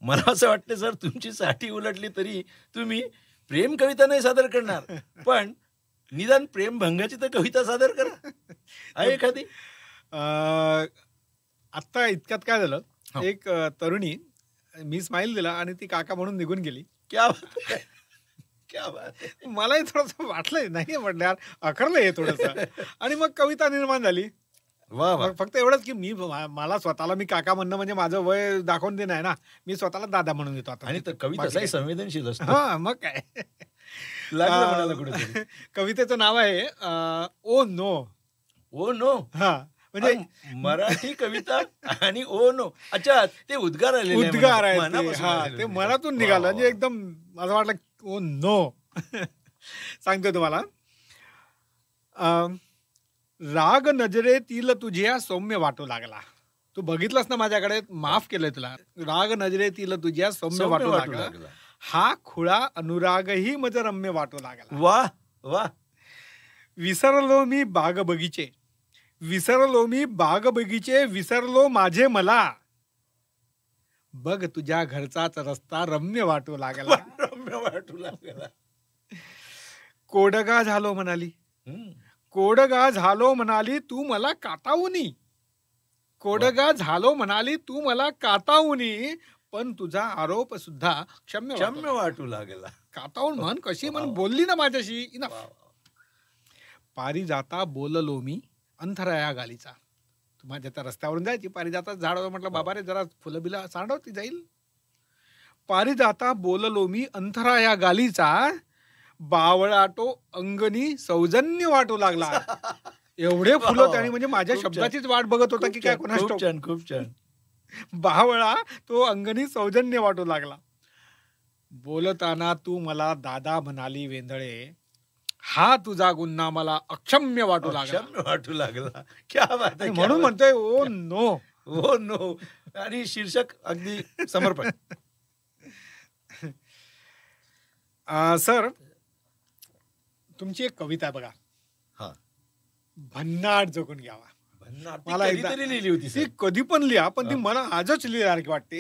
Speaker 3: मला असं वाटतं सर, तुमची साठी उलटली तरी तुम्ही प्रेम कविता नाही सादर करणार, पण निदान प्रेम भंगाची तर कविता सादर करा. आहे एखादी?
Speaker 2: आत्ता इतक्यात काय झालं, एक तरुणी मी स्माईल दिला आणि ती काका म्हणून निघून गेली.
Speaker 3: क्या क्या बात.
Speaker 2: मलाही थोडंसं वाटलंय, नाही म्हटलं यार अखरलं हे थोडंसं. आणि मग कविता निर्माण झाली.
Speaker 3: वा वा.
Speaker 2: फक्त एवढंच की मला स्वतःला मी काका म्हणणं म्हणजे माझं वय दाखवून देणं आहे ना. मी स्वतःला दादा म्हणून देतो आता.
Speaker 3: आणि कवी तसाही संवेदनशील असतो.
Speaker 2: हा मग काय.
Speaker 3: लागलं म्हणाला कुठेतरी.
Speaker 2: कवितेचं नाव आहे ओ नो.
Speaker 3: Oh no.
Speaker 2: हा म्हणजे
Speaker 3: मराठी कविता आणि ओ नो. अच्छा, ते उद्गार आले.
Speaker 2: उद्गार आहेत. हा, ते मनातून निघालं म्हणजे एकदम असं वाटलं ओ नो. सांगतो तुम्हाला. राग नजरेतील तुझ्या सौम्य वाटू लागला. तू बघितलंस ना माझ्याकडे, माफ केलंय तुला. राग नजरेतील तुझ्या सौम्य वाटू लागला, हा खुळा अनुरागही मज रम्य वाटू लागला.
Speaker 3: वा वा.
Speaker 2: विसरलो मी बाग बगीचे, विसरलो मी बाग बगीचे, विसरलो माझे मला. बघ तुझ्या घरचाच रस्ता रम्य वाटू लागला.
Speaker 3: रम्य वाटू लागला.
Speaker 2: कोडगा झालो म्हणाली, कोडगा झालो म्हणाली तू मला कातावुनी. कोडगा झालो म्हणाली तू मला कातावुनी, पण तुझा आरोप सुद्धा क्षम्य
Speaker 3: वाटू लागला.
Speaker 2: कातावून म्हण कशी म्हण बोलली ना माझ्याशी. पारिजाता बोललो मी अंतराया गालीचा. तू माझ्या त्या रस्त्यावरून जायची, पारिजाता झाडावर म्हटलं बाबा रे जरा फुलं बिला सांडवती जाईल. पारिजाता बोललो मी अंतराया गालीचा, बावळाटो अंगणी सौजन्य वाटू लागला. एवढे फुलं त्याने म्हणजे माझ्या शब्दाचीच वाट बघत होता की काय कोणाच.
Speaker 3: खूप छान खूप छान.
Speaker 2: बावळा तो अंगणी सौजन्य वाटू लागला. बोलताना तू मला दादा म्हणाली वेंधळे, हा तुझा गुन्हा मला अक्षम्य वाटू
Speaker 3: लागला. क्या बात आहे.
Speaker 2: म्हणून म्हणतोय ओ नो.
Speaker 3: Oh no. आणि शीर्षक अगदी समर्पण.
Speaker 2: सर, तुमची एक कविता आहे बघा,
Speaker 3: हा,
Speaker 2: भन्नाट जगून घ्यावा.
Speaker 3: मला कधीतरी लिहिली होती
Speaker 2: ती कधी पण लिहा, पण ती मला आजच लिहिल्यासारखी वाटते.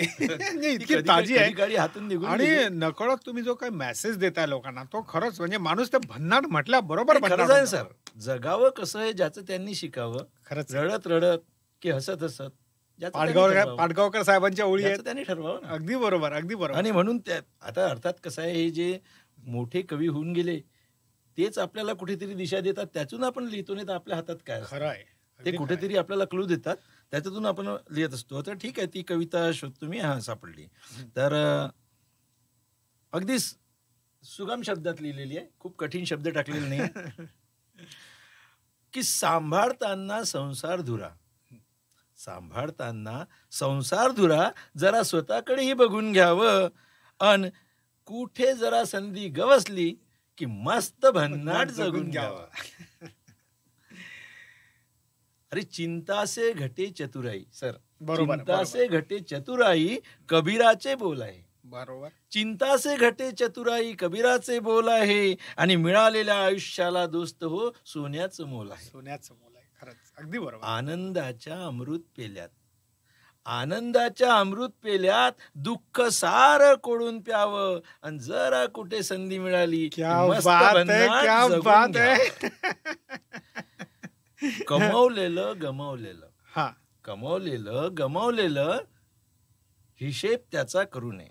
Speaker 2: इतकी ताजी आहे
Speaker 3: हातून निघून.
Speaker 2: आणि नकळत तुम्ही जो काही मेसेज देताय लोकांना, तो खरंच म्हणजे माणूस ते भन्नाट म्हटल्या बरोबर
Speaker 3: आहे सर. जगावं कसं आहे ज्याचं त्यांनी शिकावं. खरंच रडत रडत की हसत हसत.
Speaker 2: पाडगावकर साहेबांच्या ओळी आहेत,
Speaker 3: त्यांनी ठरवावं.
Speaker 2: अगदी बरोबर अगदी बरोबर.
Speaker 3: आणि म्हणून आता अर्थात कसं आहे, हे जे मोठे कवी होऊन गेले तेच आपल्याला कुठेतरी दिशा देतात, त्यातून आपण लिहितो. नाही तर आपल्या हातात काय
Speaker 2: खरं आहे,
Speaker 3: ते कुठेतरी आपल्याला क्लू देतात, त्याच्यातून आपण लिहित असतो. तर ठीक आहे, ती कविता शोधतो मी. हा, सापडली. तर अगदी सुगम शब्दात लिहिलेली आहे, खूप कठीण शब्द टाकलेले नाही. की सांभाळताना संसार धुरा, सांभाळताना संसार धुरा, जरा स्वतःकडेही बघून घ्यावं. अन कुठे जरा संधी गवसली की मस्त भन्नाट जगून घ्यावा. अरे चिंता से घटे चतुराई. सर, चिंता से घटे चतुराई कबीराचे बोल आहे.
Speaker 2: बरोबर.
Speaker 3: चिंता से घटे चतुराई कबीराचे बोल आहे. आणि मिळालेल्या आयुष्याला दोस्त हो सोन्याचं मोल आहे.
Speaker 2: सोन्याचं मोल आहे. खरंच अगदी बरोबर.
Speaker 3: आनंदाच्या अमृत पेल्यात, आनंदाच्या अमृत पेल्यात दुःख सार कोडून प्यावं. आणि जरा कुठे संधी मिळाली कमवलेलं गमावलेलं,
Speaker 2: हा,
Speaker 3: कमवलेलं गमावलेलं हिशेब त्याचा करू नये.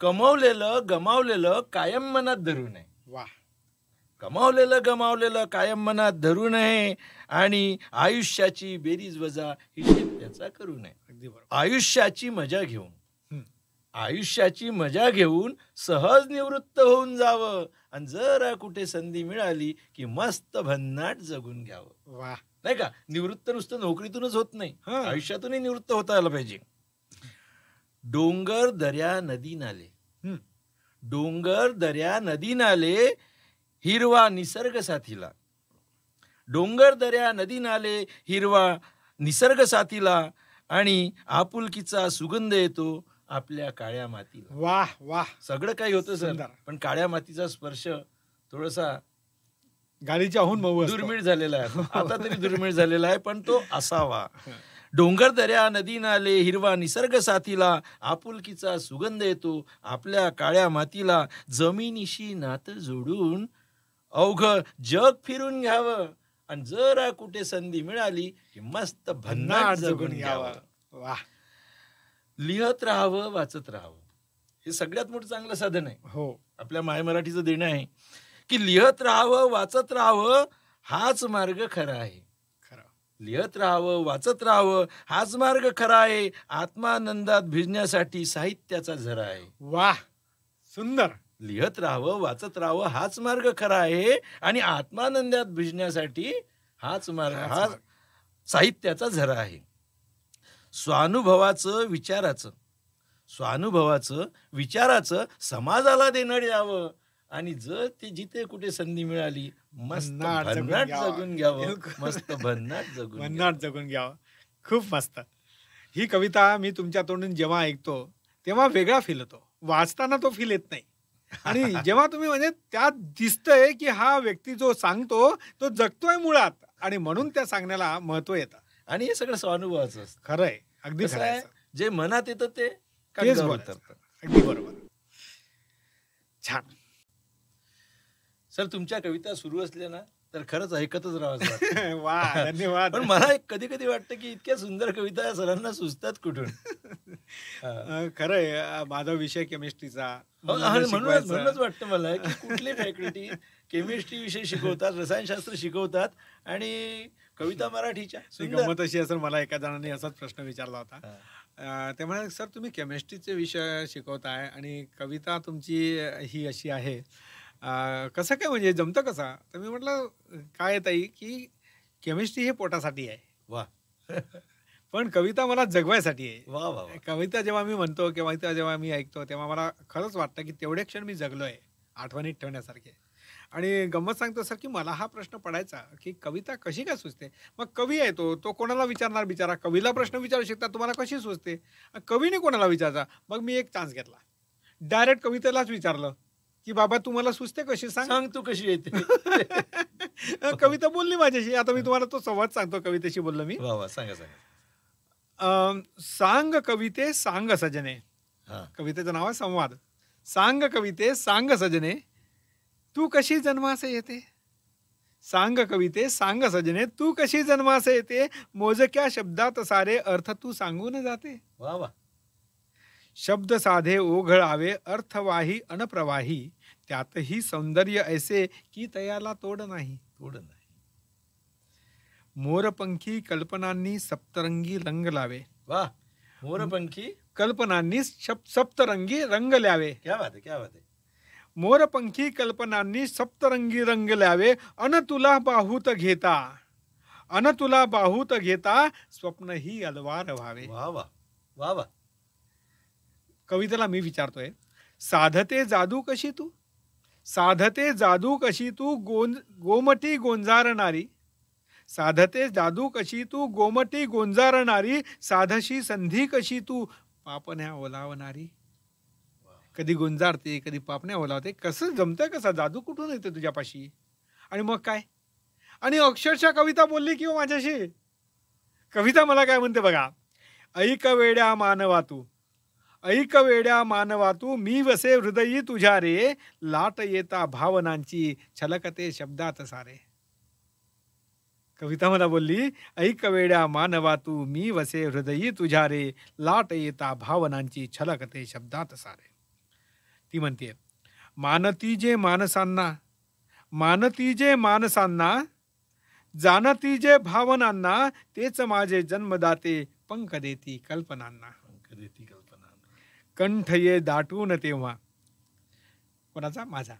Speaker 3: कमवलेलं गमावलेलं कायम मनात धरू नये.
Speaker 2: वा.
Speaker 3: कमावलेलं गमावलेलं कायम मनात धरू नये. आणि आयुष्याची बेरीज वजा हिशेब त्याचा करू नये.
Speaker 2: अगदी बरोबर.
Speaker 3: आयुष्याची मजा घेऊन, आयुष्याची मजा घेऊन सहज निवृत्त होऊन जावं. आणि जरा कुठे संधी मिळाली की मस्त भन्नाट जगून घ्यावं.
Speaker 2: वा.
Speaker 3: नाही का? निवृत्त नुसतं नोकरीतूनच होत नाही, आयुष्यातूनही निवृत्त होता आलं पाहिजे. डोंगर दर्या नदी नाले, डोंगर दर्या नदी नाले हिरवा निसर्ग साथीला. डोंगर दर्या नदी नाले हिरवा निसर्ग साथीला. आणि आपुलकीचा सुगंध येतो आपल्या काळ्या मातीला.
Speaker 2: वाह वाह.
Speaker 3: सगळं काही होतं सर, पण काळ्या मातीचा स्पर्श थोडासा
Speaker 2: गाडीच्या हून
Speaker 3: दुर्मिळ झालेला आहे. आता तरी दुर्मिळ झालेला आहे, पण तो असावा. डोंगर दर्या नदी नाले हिरवा निसर्ग साथीला. आपुलकीचा सुगंध येतो आपल्या काळ्या मातीला. जमिनीशी नातं जोडून अवघ जग फिरून घ्यावं. आणि जरा कुठे संधी मिळाली की मस्त भन्नाट जगून घ्यावं.
Speaker 2: वाह.
Speaker 3: लिहत राहावं, वाचत राहावं. हे सगळ्यात मोठं चांगलं साधन आहे.
Speaker 2: हो,
Speaker 3: आपल्या माय मराठीचं देणं आहे की लिहत राहावं, वाचत राहावं, हाच मार्ग खरा आहे. लिहत राहावं, वाचत राहावं, हाच मार्ग खरा आहे. आत्मानंदात भिजण्यासाठी साहित्याचा झरा आहे.
Speaker 2: वा, सुंदर.
Speaker 3: लिहत राहावं, वाचत राहावं, हाच मार्ग खरा आहे. आणि आत्मानंदात भिजण्यासाठी हाच मार्ग, हा साहित्याचा झरा आहे. स्वानुभवाचं विचाराचं समाजाला देणं द्यावं. आणि जर ते जिथे कुठे संधी मिळाली मस्त भन्नाट जगून घ्यावं. मस्त भन्नाट
Speaker 2: जगून घ्यावं. खूप मस्त. ही कविता मी तुमच्या तोंडून जेव्हा ऐकतो तेव्हा वेगळा फील होतो. वाचताना तो फील येत नाही. आणि जेव्हा तुम्ही म्हणजे त्यात दिसतंय की हा व्यक्ती जो सांगतो तो जगतोय मुळात, आणि म्हणून त्या सांगण्याला महत्व येतं.
Speaker 3: आणि हे सगळं स्वानुभवाचं असतं.
Speaker 2: खरंय, अगदी
Speaker 3: कसं आहे, जे मनात येतं ते
Speaker 2: तेच बोलतात. अगदी बरोबर. छान.
Speaker 3: सर, तुमच्या कविता सुरू असल्या ना तर खरंच ऐकतच राहावं.
Speaker 2: वा, धन्यवाद.
Speaker 3: पण मला कधी कधी वाटतं की इतक्या सुंदर कविता सरांना सुचतात कुठून.
Speaker 2: खरंय, माझा विषय केमिस्ट्रीचा.
Speaker 3: म्हणूनच वाटतं मला की कुठली फॅकल्टी केमिस्ट्री विषय शिकवतात, रसायनशास्त्र शिकवतात, आणि कविता मराठीच्या.
Speaker 2: गंमत अशी असेल, मला एका जणांनी असाच प्रश्न विचारला होता. ते म्हणाले, सर तुम्ही केमिस्ट्रीचे विषय शिकवताय आणि कविता तुमची ही अशी आहे, कसं काय, म्हणजे जमतं कसं? तर मी म्हटलं, काय आहे ताई, की केमिस्ट्री हे पोटासाठी आहे.
Speaker 3: वा.
Speaker 2: पण कविता मला जगवायसाठी आहे.
Speaker 3: वा वा.
Speaker 2: कविता जेव्हा मी म्हणतो, कविता जेव्हा मी ऐकतो, तेव्हा मला खरंच वाटतं की तेवढे क्षण मी जगलोय, आठवणीत ठेवण्यासारखे. आणि गंमत सांगतो सर की मला हा प्रश्न पडायचा की कविता कशी काय सुचते. मग कवी आहे तो कोणाला विचारणार बिचारा? कवीला प्रश्न विचारू शकता, तुम्हाला कशी सुचते? कवीने कोणाला विचारता? मग मी एक चान्स घेतला, डायरेक्ट कवितेलाच विचारलं की बाबा तू मला सुचते कशी, सांग
Speaker 3: तू कशी येते.
Speaker 2: कविता बोलली माझ्याशी. आता मी तुम्हाला तो संवाद सांगतो, कवितेशी बोललो मी.
Speaker 3: सांगा.
Speaker 2: सांग कविते सांग सजने. कवितेचं नाव आहे संवाद. सांग कविते सांग सजने, तू कशी जन्मास येते. सांग कविते सांग सजने, तू कशी जन्मास येते. मोजक्या शब्दात सारे अर्थ तू सांगून जाते.
Speaker 3: वा वा.
Speaker 2: शब्द साधे ओघळावे, अर्थवाही अनप्रवाही, त्यातही सौंदर्य ऐसे की तयाला तोड नाही. मोरपंखी कल्पनांनी सप्तरंगी रंग लावे.
Speaker 3: वा. मोरपंखी
Speaker 2: कल्पनांनी सप्तरंगी रंग ल्यावे.
Speaker 3: क्या बात है.
Speaker 2: मोरपंखी कल्पनांनी सप्तरंगी रंग ल्यावे. अन तुला बाहूत घेता स्वप्न ही अलवार व्हावे.
Speaker 3: वा वा वा वा.
Speaker 2: कवितेला मी विचारतोय, साधते जादू कशी तू गोमटी गोंजारणारी. साधते जादू कशी तू गोमटी गोंजारणारी. साधशी संधी कशी तू पापण्या ओलावणारी. कधी गुंजारते, कधी पापण्या ओलावते. कसं जमतंय, कसा जादू कुठून येते तुझ्यापाशी? आणि मग काय, आणि अक्षरशः कविता बोलली किंवा माझ्याशी. कविता मला काय म्हणते बघा, ऐक वेड्या मानवा तू, मी वसे हृदयी तुझ्या रे. लाट येता भावनांची, छलकते शब्दात सारे. कविता मला बोलली, ऐक वेड्या मानवा तू, मी वसे हृदयी तुझ्या रे. लाट येता भावनांची, छलकते शब्दात सारे. ती म्हणते, मानती जे मानसांना, जाणती जे भावनांना. तेच माझे जन्मदाते, पंख देती कल्पनांना. कंठ ये दाटून तेव्हा, कोणाचा? माझा.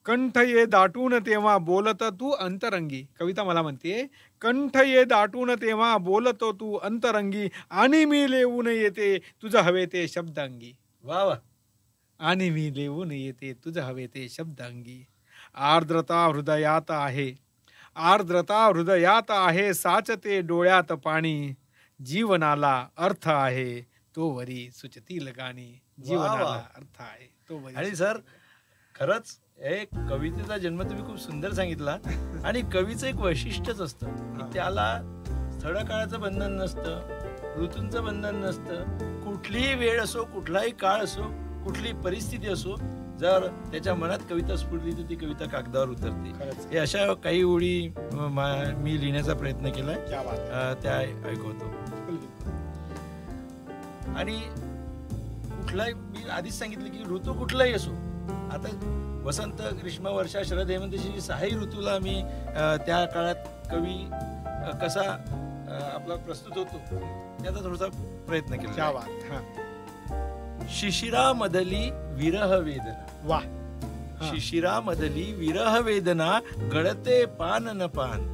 Speaker 2: कंठ ये दाटून तेव्हा बोलत तू अंतरंगी. कविता मला म्हणते, कंठ ये दाटून तेव्हा बोलत तू अंतरंगी. आणि मी लिहून येते तुझं हवे ते शब्द अंगी.
Speaker 3: वा वा.
Speaker 2: आणि मी लिहून येते तुझं हवे ते शब्द अंगी. आर्द्रता हृदयात आहे, साचते डोळ्यात पाणी. जीवनाला अर्थ आहे, तो वरी सुचतील गाणी. जीवनाला अर्थ आहे, तो वरी.
Speaker 3: आणि सर, खरंच एक कवितेचा जन्म तुम्ही खूप सुंदर सांगितला. आणि कवीचं एक वैशिष्ट्यच असतं की त्याला स्थळ काळाचं बंधन नसतं, ऋतूंचं बंधन नसतं. कुठलीही वेळ असो, कुठलाही काळ असो, कुठली परिस्थिती असो, जर त्याच्या मनात कविता स्फुरली तर ती कविता कागदावर उतरते. हे अशा काही ओळी मी लिहिण्याचा प्रयत्न केलाय, त्या ऐकवतो. आणि कुठलाही, मी आधीच सांगितलं की ऋतू कुठलाही असो, आता वसंत, ग्रीष्म, वर्षा, शरद, हेमंत, 6 ऋतूला मी त्या काळात कवी कसा आपला प्रस्तुत होतो त्याचा थोडासा प्रयत्न
Speaker 2: क्या
Speaker 3: केला.
Speaker 2: बात. हा.
Speaker 3: शिशिरामधली विरह वेदना.
Speaker 2: वा. हा.
Speaker 3: शिशिरामधली विरह वेदना गळते पान न पान.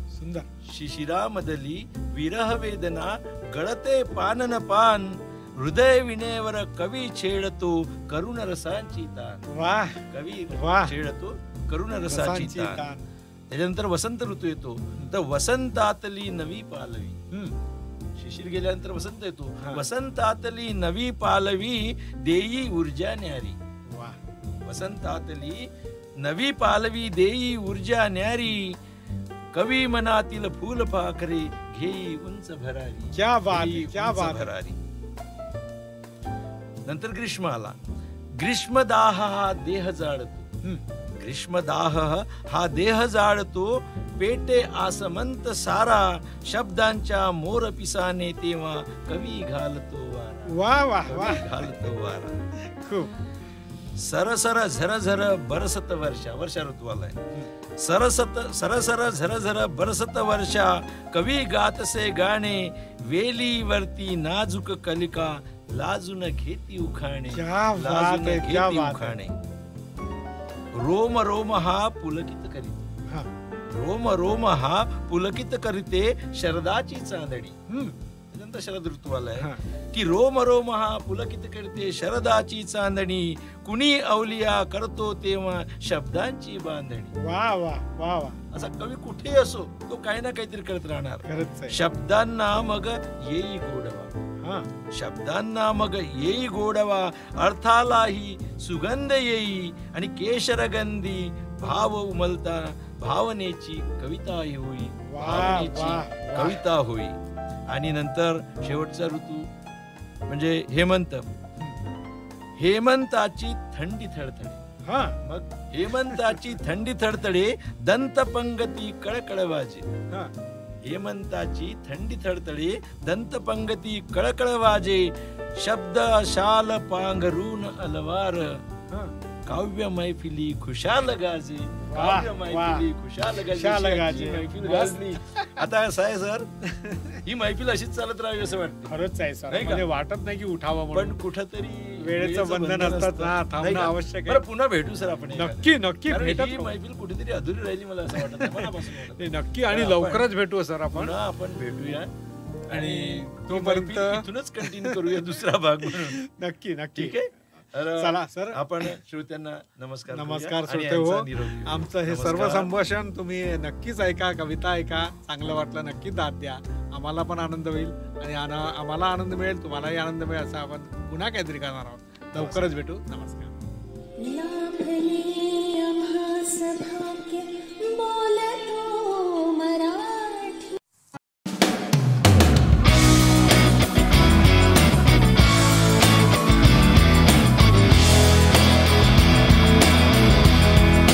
Speaker 2: सुंदर.
Speaker 3: शिशिरामधली विरह वेदना गळते पान न पान. हृदय विनेवर कवी छेडतो करुण रसांची तान.
Speaker 2: वा.
Speaker 3: कवी
Speaker 2: वाह.
Speaker 3: छेडतो करुण रसाची
Speaker 2: रसांची
Speaker 3: तान.
Speaker 2: तान.
Speaker 3: त्याच्यानंतर वसंत ऋतू येतो तर वसंतातली नवी पालवी.
Speaker 2: हम्म.
Speaker 3: शिशिर गेल्यानंतर वसंत येतो.
Speaker 2: हा.
Speaker 3: वसंतातली नवी पालवी देई ऊर्जा न्यारी.
Speaker 2: वा.
Speaker 3: वसंतातली नवी पालवी देई ऊर्जा न्यारी. कवी मनातील फूल पाखरे घेई उंच भरारी.
Speaker 2: क्या बात
Speaker 3: घेई
Speaker 2: क्या
Speaker 3: उंच
Speaker 2: बात.
Speaker 3: भरारी. नंतर ग्रीष्म आला. ग्रीष्मदाह हा देह जाळतो.
Speaker 2: हम्म.
Speaker 3: ग्रीष्मदाह हा देह जाळतो. पेटे आसमंत सारा. शब्दांच्या मोर पिसाने तेव्हा कवी घालतो वारा.
Speaker 2: वा वा वा.
Speaker 3: कवी घालतो वारा.
Speaker 2: खूप.
Speaker 3: सरसर झरझर बरसत वर्षा. वर्षा ऋतू आलाय. सरसर झरझर बरसत वर्षा. कवी गातसे गाणे. वेलीवरती नाजूक कलिका. लाजून घेती उखाणे.
Speaker 2: क्या बात
Speaker 3: लाजून
Speaker 2: है, क्या
Speaker 3: घेती
Speaker 2: बात है.
Speaker 3: उखाणे. रोम रोम हा पुलकित करीते.
Speaker 2: हा.
Speaker 3: रोम रोम हा पुलकित करीते शरदाची चांदणी.
Speaker 2: हम्म.
Speaker 3: त्यानंतर शरद ऋतू आलाय
Speaker 2: हा.
Speaker 3: की रोम रोम हा पुलकित करते शरदाची चांदणी. कुणी अवलिया करतो तेव्हा शब्दांची बांधणी.
Speaker 2: वा वा वा वा.
Speaker 3: असा कवी कुठे असो तो काही ना काहीतरी करत राहणार.
Speaker 2: खरंच आहे.
Speaker 3: शब्दांना मग येई गोडवा.
Speaker 2: हा.
Speaker 3: शब्दांना मग येई गोडवा. अर्थालाही सुगंध येई. आणि केशरगंधी भाव उमलता. भावनेची कविता होई.
Speaker 2: वा,
Speaker 3: भावनेची
Speaker 2: वा, वा.
Speaker 3: कविता होई. आणि नंतर शेवटचा ऋतू म्हणजे हेमंत. हेमंताची थंडी थडथडे.
Speaker 2: हा.
Speaker 3: मग हेमंताची थंडी थडथडे. दंतपंगती कळकळ वाजे.
Speaker 2: हा.
Speaker 3: हेमंताची थंडी थडथडे. दंतपंगती कळकळ वाजे. शब्द शाल पांघरून अलवार.
Speaker 2: हा.
Speaker 3: काव्य मैफिली खुशाल गाजे. काव्य मैफिली खुशाल
Speaker 2: खुशाल
Speaker 3: गाजे.
Speaker 2: गाजे.
Speaker 3: ही मैफिल गाजली. आता असं आहे सर ही मैफिल अशीच चालत राहावी असं वाटतं.
Speaker 2: खरंच आहे सर.
Speaker 3: नाही का?
Speaker 2: म्हणजे वाटत नाही की उठावं
Speaker 3: पण
Speaker 2: म्हणून.
Speaker 3: कुठंतरी
Speaker 2: वेळेचं बंधन असतात. हा, थांबणं
Speaker 3: नाही का?
Speaker 2: आवश्यक आहे.
Speaker 3: बरं, पुन्हा भेटू सर आपण एखाद्या.
Speaker 2: नक्की नक्की
Speaker 3: कारण
Speaker 2: भेटत
Speaker 3: ही
Speaker 2: राहू.
Speaker 3: मैफिल कुठेतरी अधुरी राहिली मला असं वाटत नाही. मनापासून वाटत.
Speaker 2: ते नक्की आणि
Speaker 3: आपण-
Speaker 2: लवकरच भेटू सर आपण.
Speaker 3: पुन्हा आपण भेटूया आणि
Speaker 2: तोपर्यंत-
Speaker 3: ही मैफिल इथूनच कंटिन्यू करूया दुसरा भाग म्हणून.
Speaker 2: नक्की नक्की.
Speaker 3: ठीक आहे. तर
Speaker 2: चला सर.
Speaker 3: आपण श्रोत्यांना नमस्कार करूया
Speaker 2: नमस्कार
Speaker 3: आणि
Speaker 2: श्रोते
Speaker 3: यांचा
Speaker 2: हो.
Speaker 3: निरोप घेऊया.
Speaker 2: आमचं हे
Speaker 3: नमस्कार.
Speaker 2: सर्व संभाषण तुम्ही नक्कीच ऐका. कविता ऐका. चांगलं वाटलं नक्की दाद द्या. आम्हाला पण आनंद होईल आणि आम्हाला आनंद मिळेल. तुम्हालाही आनंद मिळेल असं आपण पुन्हा काहीतरी करणार आहोत. लवकरच भेटू. नमस्कार.
Speaker 1: लाभले आम्हास भाग्य बोल